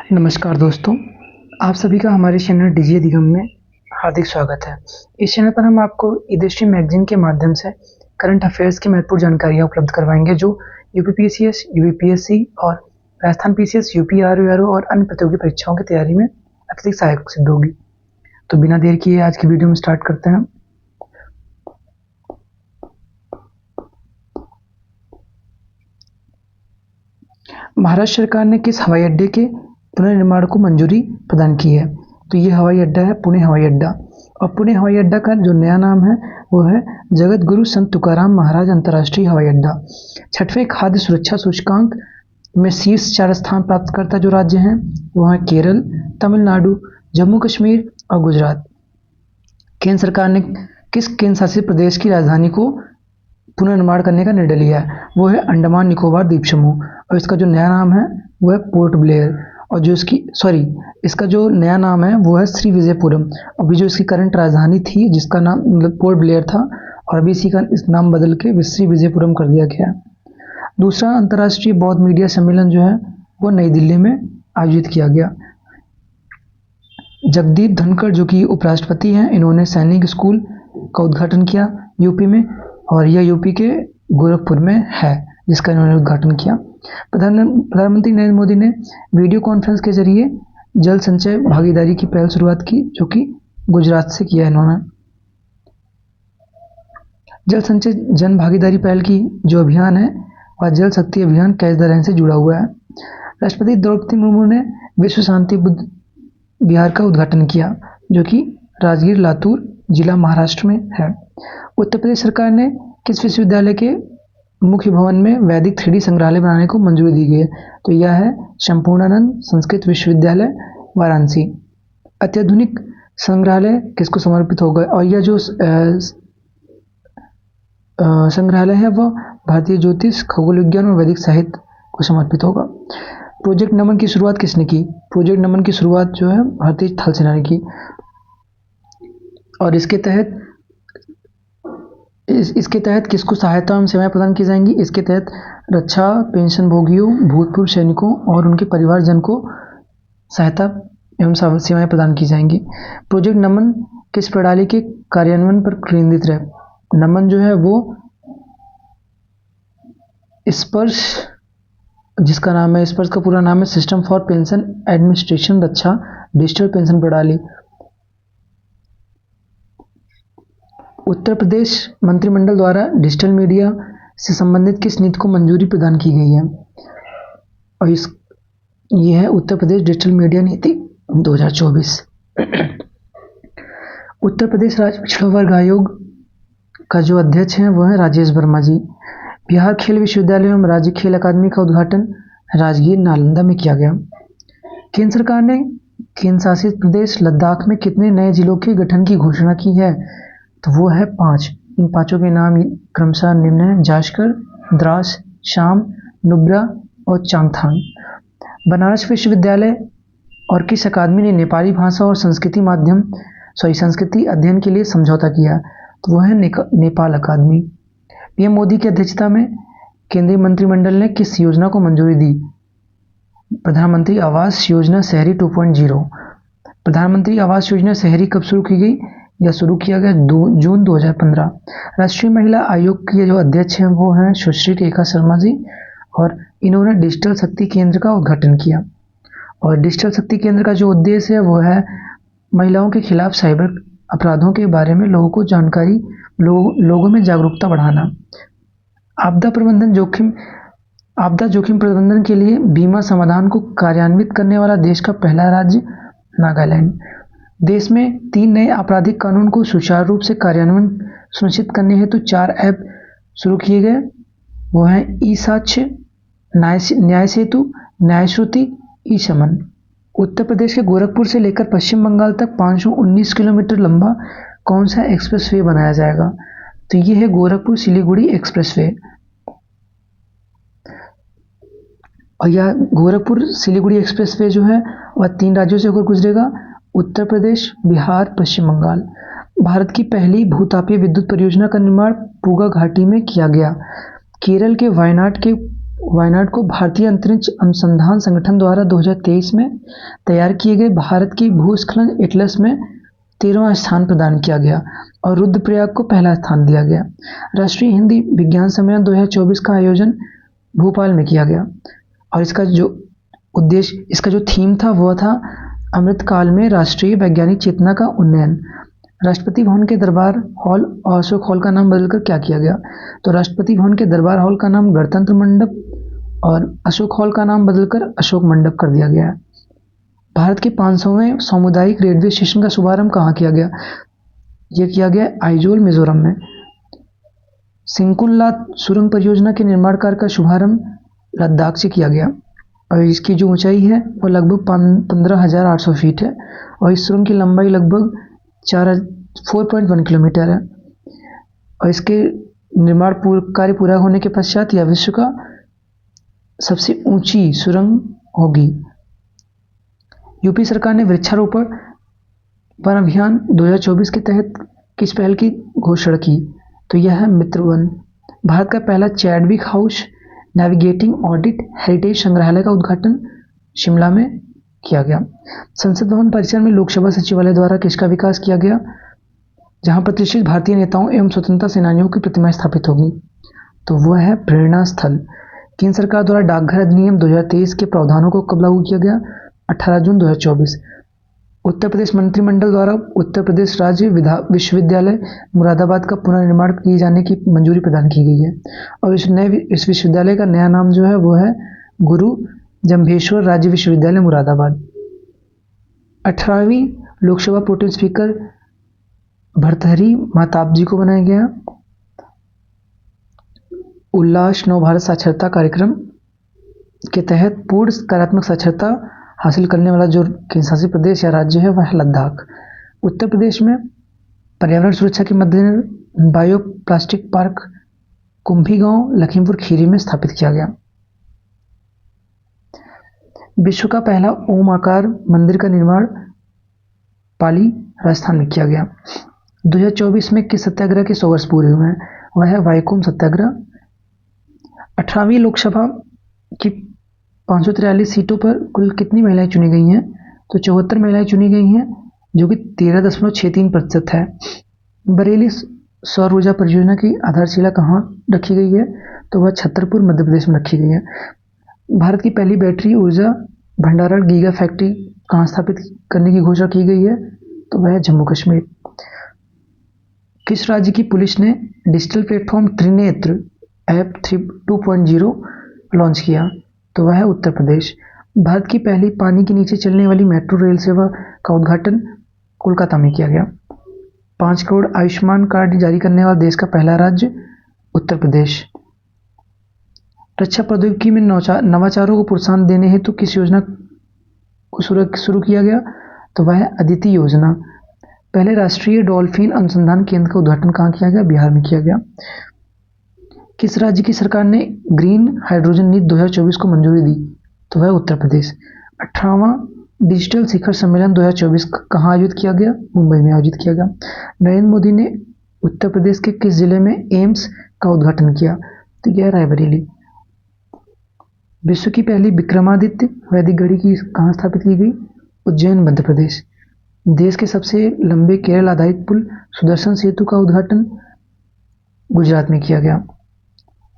नमस्कार दोस्तों, आप सभी का हमारे चैनल डीजे अधिगम में हार्दिक स्वागत है। इस चैनल पर हम आपको ईदृष्टि मैगज़ीन के माध्यम से करंट अफेयर्स की महत्वपूर्ण जानकारियाँ उपलब्ध करवाएंगे जो यूपीपीसीएस, यूपीपीएससी और राजस्थान पीसीएस, यूपी आरओ और अन्य प्रतियोगी परीक्षाओं की तैयारी में अत्यधिक सहायक सिद्ध होगी। तो बिना देर किए आज की वीडियो में स्टार्ट करते हैं। महाराष्ट्र सरकार ने किस हवाई अड्डे के पुनर्निर्माण को मंजूरी प्रदान की है? तो ये हवाई अड्डा है पुणे हवाई अड्डा। और पुणे हवाई अड्डा का जो नया नाम है वो है जगत गुरु संत तुकाराम महाराज अंतर्राष्ट्रीय हवाई अड्डा। 6वें खाद्य सुरक्षा सूचकांक में शीर्ष 4 स्थान प्राप्त करता जो राज्य हैं वो है केरल, तमिलनाडु, जम्मू कश्मीर और गुजरात। केंद्र सरकार ने किस केंद्र शासित प्रदेश की राजधानी को पुनर्निर्माण करने का निर्णय लिया है? वो है अंडमान निकोबार द्वीप समूह। और इसका जो नया नाम है वो है पोर्ट ब्लेयर। और जो इसका जो नया नाम है वो है श्री विजयपुरम। अभी जो इसकी करंट राजधानी थी जिसका नाम मतलब पोर्ट ब्लेयर था और अभी इसी का इस नाम बदल के श्री विजयपुरम कर दिया गया। दूसरा अंतर्राष्ट्रीय बौद्ध मीडिया सम्मेलन जो है वो नई दिल्ली में आयोजित किया गया। जगदीप धनखड़ जो कि उपराष्ट्रपति हैं, इन्होंने सैनिक स्कूल का उद्घाटन किया यूपी में और यह यूपी के गोरखपुर में है जिसका इन्होंने उद्घाटन किया। प्रधानमंत्री नरेंद्र मोदी ने वीडियो कॉन्फ्रेंस के जरिए जल संचय भागीदारी की पहल शुरुआत की जो कि गुजरात से किया इन्होंने। जल संचय जन भागीदारी पहल की जो अभियान है वह जल शक्ति अभियान कैच द रेन से जुड़ा हुआ है। राष्ट्रपति द्रौपदी मुर्मू ने विश्व शांति बुद्ध विहार का उद्घाटन किया जो कि राजगीर लातूर जिला महाराष्ट्र में है। उत्तर प्रदेश सरकार ने किस विश्वविद्यालय के मुख्य भवन में वैदिक 3D संग्रहालय बनाने को मंजूरी दी गई है? तो यह है संपूर्णानंद संस्कृत विश्वविद्यालय वाराणसी। अत्याधुनिक संग्रहालय किसको समर्पित होगा? और यह जो संग्रहालय है वह भारतीय ज्योतिष, खगोल विज्ञान और वैदिक साहित्य को समर्पित होगा। प्रोजेक्ट नमन की शुरुआत किसने की? प्रोजेक्ट नमन की शुरुआत जो है भारतीय थल सेना ने की। और इसके तहत किसको सहायता एवं सेवाएं प्रदान की जाएंगी? इसके तहत रक्षा पेंशन भोगियों, भूतपूर्व सैनिकों और उनके परिवारजन को सहायता एवं सेवाएं प्रदान की जाएंगी। प्रोजेक्ट नमन किस प्रणाली के कार्यान्वयन पर केंद्रित है? नमन जो है वो स्पर्श, जिसका नाम है स्पर्श का पूरा नाम है system for pension administration Raksha digital pension प्रणाली। उत्तर प्रदेश मंत्रिमंडल द्वारा डिजिटल मीडिया से संबंधित किस नीति को मंजूरी प्रदान की गई है? और ये है उत्तर प्रदेश डिजिटल मीडिया नीति 2024। उत्तर प्रदेश राज्य पिछड़ा वर्ग आयोग का जो अध्यक्ष हैं वो है राजेश वर्मा जी। बिहार खेल विश्वविद्यालय एवं राज्य खेल अकादमी का उद्घाटन राजगीर नालंदा में किया गया। केंद्र सरकार ने केंद्र शासित प्रदेश लद्दाख में कितने नए जिलों के गठन की घोषणा की है? तो वो है 5। इन 5 के नाम क्रमशः निम्न है: जास्कर, द्रास, शाम, नुब्रा और चांगथांग। बनारस विश्वविद्यालय और किस अकादमी ने नेपाली भाषा और संस्कृति अध्ययन के लिए समझौता किया? तो वो है नेपाल अकादमी। पीएम मोदी की अध्यक्षता में केंद्रीय मंत्रिमंडल ने किस योजना को मंजूरी दी? प्रधानमंत्री आवास योजना शहरी 2.0। प्रधानमंत्री आवास योजना शहरी कब शुरू की गई? यह शुरू किया गया जून 2015। राष्ट्रीय महिला आयोग के जो अध्यक्ष हैं वो हैं सुश्री रेखा शर्मा जी और इन्होंने डिजिटल शक्ति केंद्र का उद्घाटन किया। और डिजिटल शक्ति केंद्र का जो उद्देश्य है वो है महिलाओं के खिलाफ साइबर अपराधों के बारे में लोगों में जागरूकता बढ़ाना। आपदा जोखिम प्रबंधन के लिए बीमा समाधान को कार्यान्वित करने वाला देश का पहला राज्य नागालैंड। देश में 3 नए आपराधिक कानून को सुचारू रूप से कार्यान्वयन सुनिश्चित करने हेतु 4 ऐप शुरू किए गए। वो हैं ई साक्ष्य, न्याय सेतु, न्याय श्रुति, ई शमन। उत्तर प्रदेश के गोरखपुर से लेकर पश्चिम बंगाल तक 519 किलोमीटर लंबा कौन सा एक्सप्रेसवे बनाया जाएगा? तो ये है गोरखपुर सिलीगुड़ी एक्सप्रेसवे। और यह गोरखपुर सिलीगुड़ी एक्सप्रेसवे जो है वह 3 राज्यों से होकर गुजरेगा: उत्तर प्रदेश, बिहार, पश्चिम बंगाल। भारत की पहली भूतापीय विद्युत परियोजना का निर्माण पूगा घाटी में किया गया। केरल के वायनाड के वायनाड को भारतीय अंतरिक्ष अनुसंधान संगठन द्वारा 2023 में तैयार किए गए भारत की भूस्खलन एटलस में 13वां स्थान प्रदान किया गया और रुद्रप्रयाग को पहला स्थान दिया गया। राष्ट्रीय हिंदी विज्ञान सम्मेलन 2024 का आयोजन भोपाल में किया गया और इसका जो थीम था वह था अमृतकाल में राष्ट्रीय वैज्ञानिक चेतना का उन्नयन। राष्ट्रपति भवन के दरबार हॉल और अशोक हॉल का नाम बदलकर क्या किया गया? तो राष्ट्रपति भवन के दरबार हॉल का नाम गणतंत्र मंडप और अशोक हॉल का नाम बदलकर अशोक मंडप कर दिया गया है। भारत के 500वें सामुदायिक रेलवे स्टेशन का शुभारंभ कहाँ किया गया? यह किया गया आइजोल मिजोरम में। सिंकुनलात सुरंग परियोजना के निर्माण कार्य का शुभारंभ लद्दाख से किया गया और इसकी जो ऊंचाई है वो लगभग 15,800 फीट है और इस सुरंग की लंबाई लगभग 4.1 किलोमीटर है और इसके निर्माण कार्य पूरा होने के पश्चात यह विश्व का सबसे ऊंची सुरंग होगी। यूपी सरकार ने वृक्षारोपण वन अभियान 2024 के तहत किस पहल की घोषणा की? तो यह है मित्र वन। भारत का पहला Chadwick house navigating audit heritage संग्रहालय का उद्घाटन शिमला में किया गया। संसद भवन परिसर में लोकसभा सचिवालय द्वारा किसका विकास किया गया? जहां प्रतिष्ठित भारतीय नेताओं एवं स्वतंत्रता सेनानियों की प्रतिमा स्थापित होगी। तो वह है प्रेरणा स्थल। केंद्र सरकार द्वारा डाकघर अधिनियम 2023 के प्रावधानों को कब लागू किया गया? 18 जून 2024। उत्तर प्रदेश मंत्रिमंडल द्वारा उत्तर प्रदेश राज्य विश्वविद्यालय मुरादाबाद का पुनर्निर्माण किए जाने की मंजूरी प्रदान की गई है और इस विश्वविद्यालय का नया नाम जो है वो है गुरु जम्भेश्वर राज्य विश्वविद्यालय मुरादाबाद। 18वीं लोकसभा प्रोटेम स्पीकर भर्तृहरि महताब जी को बनाया गया। उल्लास नव भारत साक्षरता कार्यक्रम के तहत पूर्ण सकारात्मक साक्षरता हासिल करने वाला जो केंद्रशासित प्रदेश या राज्य है वह है लद्दाख। उत्तर प्रदेश में पर्यावरण सुरक्षा के मद्देनजर bio plastic park Kumbhigaon Lakhimpur Kheri में स्थापित किया गया। विश्व का पहला ओम आकार मंदिर का निर्माण पाली राजस्थान में किया गया। 2024 में किस सत्याग्रह के 100 वर्ष पूरे हुए हैं? वह है वाइकोम सत्याग्रह। 18वीं लोकसभा की 543 सीटों पर कुल कितनी महिलाएं चुनी गई हैं? तो 74 महिलाएं चुनी गई हैं जो कि 13.63% है। बरेली सौर ऊर्जा परियोजना की आधारशिला कहाँ रखी गई है? तो वह छतरपुर मध्य प्रदेश में रखी गई है। भारत की पहली बैटरी ऊर्जा भंडारण गीगा फैक्ट्री कहाँ स्थापित करने की घोषणा की गई है? तो वह है जम्मू कश्मीर। किस राज्य की पुलिस ने digital platform Trinetra app 2.0 launch किया? तो वह है उत्तर प्रदेश। भारत की पहली पानी के नीचे चलने वाली मेट्रो रेल सेवा का उद्घाटन कोलकाता में किया गया। 5 करोड़ आयुष्मान कार्ड जारी करने वाला देश का पहला राज्य उत्तर प्रदेश। रक्षा प्रौद्योगिकी में नवाचारों को प्रोत्साहन देने हेतु किस योजना को शुरू किया गया? तो वह है अदिति योजना। पहले राष्ट्रीय डॉल्फिन अनुसंधान केंद्र का उद्घाटन कहाँ किया गया? बिहार में किया गया। किस राज्य की सरकार ने ग्रीन हाइड्रोजन नीति 2024 को मंजूरी दी? तो वह उत्तर प्रदेश। 18वां डिजिटल शिखर सम्मेलन 2024 कहाँ आयोजित किया गया? मुंबई में आयोजित किया गया। नरेंद्र मोदी ने उत्तर प्रदेश के किस जिले में एम्स का उद्घाटन किया? तो यह रायबरेली। विश्व की पहली विक्रमादित्य वैदिक घड़ी की कहाँ स्थापित की गई? उज्जैन मध्य प्रदेश। देश के सबसे लंबे केरल आधारित पुल सुदर्शन सेतु का उद्घाटन गुजरात में किया गया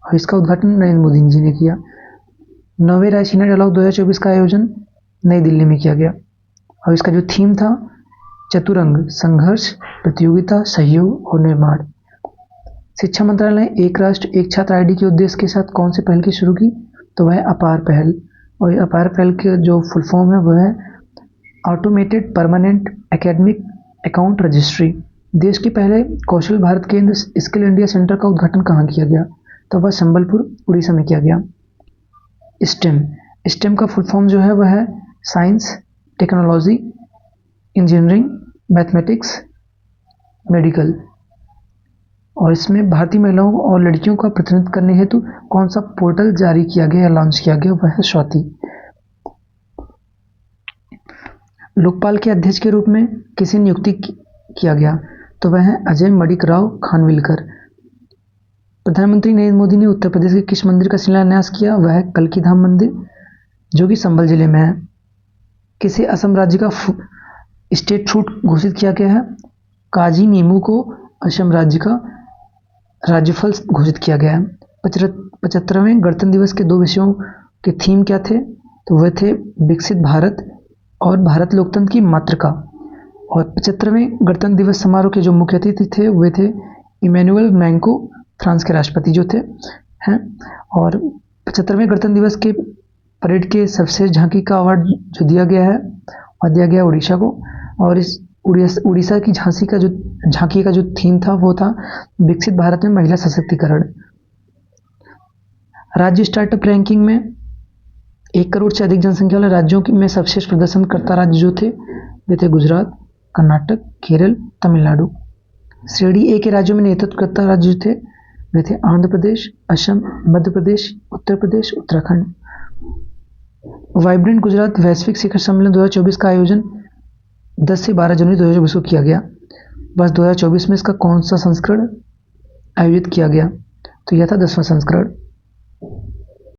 और इसका उद्घाटन नरेंद्र मोदी जी ने किया। 9वें रायसीना डायलॉग 2024 का आयोजन नई दिल्ली में किया गया और इसका जो थीम था चतुरंग संघर्ष प्रतियोगिता सहयोग और निर्माण। शिक्षा मंत्रालय ने एक राष्ट्र एक छात्र आईडी के उद्देश्य के साथ कौन सी पहल की शुरू की? तो वह है अपार पहल और अपार पहल के जो फुल फॉर्म है वह है automated permanent academic account registry. देश के पहले कौशल भारत केंद्र स्किल इंडिया सेंटर का उद्घाटन कहाँ किया गया? तो वह संबलपुर उड़ीसा में किया गया। स्टेम का फुल फॉर्म जो है वह है science technology engineering mathematics medical और इसमें भारतीय महिलाओं और लड़कियों का प्रतिनिधित्व करने हेतु कौन सा पोर्टल जारी किया गया या लॉन्च किया गया? वह है स्वाति। लोकपाल के अध्यक्ष के रूप में किसे नियुक्ति किया गया? तो वह है अजय मणिक राव खानविलकर। प्रधानमंत्री नरेंद्र मोदी ने उत्तर प्रदेश के किस मंदिर का शिलान्यास किया? वह है कल्की धाम मंदिर, जो कि संभल जिले में है। किसे असम राज्य का स्टेट फ्रूट घोषित किया गया है? काजी नींबू को असम राज्य का राज्यफल घोषित किया गया है। 75वें गणतंत्र दिवस के 2 विषयों के थीम क्या थे? तो वे थे विकसित भारत और भारत लोकतंत्र की मातृका। और 75वें गणतंत्र दिवस समारोह के जो मुख्य अतिथि थे वे थे इमैनुअल मैक्रों, फ्रांस के राष्ट्रपति जो थे हैं। और 75वें गणतंत्र दिवस के परेड के सर्वश्रेष्ठ झांकी का अवार्ड जो दिया गया है और दिया गया उड़ीसा को। और इस उड़ीसा की झांकी का जो थीम था वो था विकसित भारत में महिला सशक्तिकरण। राज्य स्टार्टअप रैंकिंग में 1 करोड़ से अधिक जनसंख्या वाले राज्यों में सर्वश्रेष्ठ प्रदर्शनकर्ता राज्य जो थे वे थे गुजरात, कर्नाटक, केरल, तमिलनाडु। श्रेणी ए के राज्यों में नेतृत्वकर्ता राज्य जो थे वे थे आंध्र प्रदेश, असम, मध्य प्रदेश, उत्तर प्रदेश, उत्तराखंड। वाइब्रेंट गुजरात वैश्विक शिखर सम्मेलन 2024 का आयोजन 10 से 12 जनवरी 2024 को किया गया। वर्ष 2024 में इसका कौन सा संस्करण आयोजित किया गया? तो यह था 10वां संस्करण।